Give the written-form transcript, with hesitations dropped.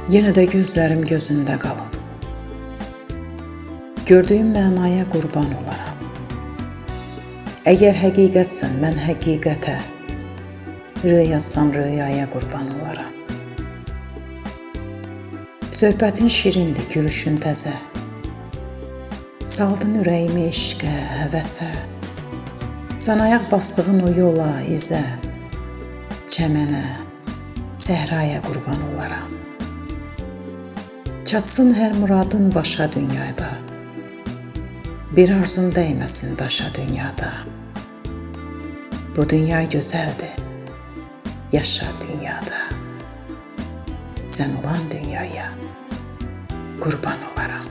Yenə də gözlərim gözündə qalıb. Gördüyüm mənaya qurban olaram. Əgər həqiqətsən, mən həqiqətə, rüyasan rüyaya qurban olaram. Söhbətin şirindir, gülüşün təzə. Saldın ürəyimi eşqə, həvəsə. Sən ayaq bastığın o yola, izə, çəmənə, səhraya qurban olaram. Çatsın hər muradın başa dünyada. Bir arzun dəyməsin daşa dünyada. Bu dünya gözəldir, yaşa dünyada. Sən olan dünyaya qurban olaram.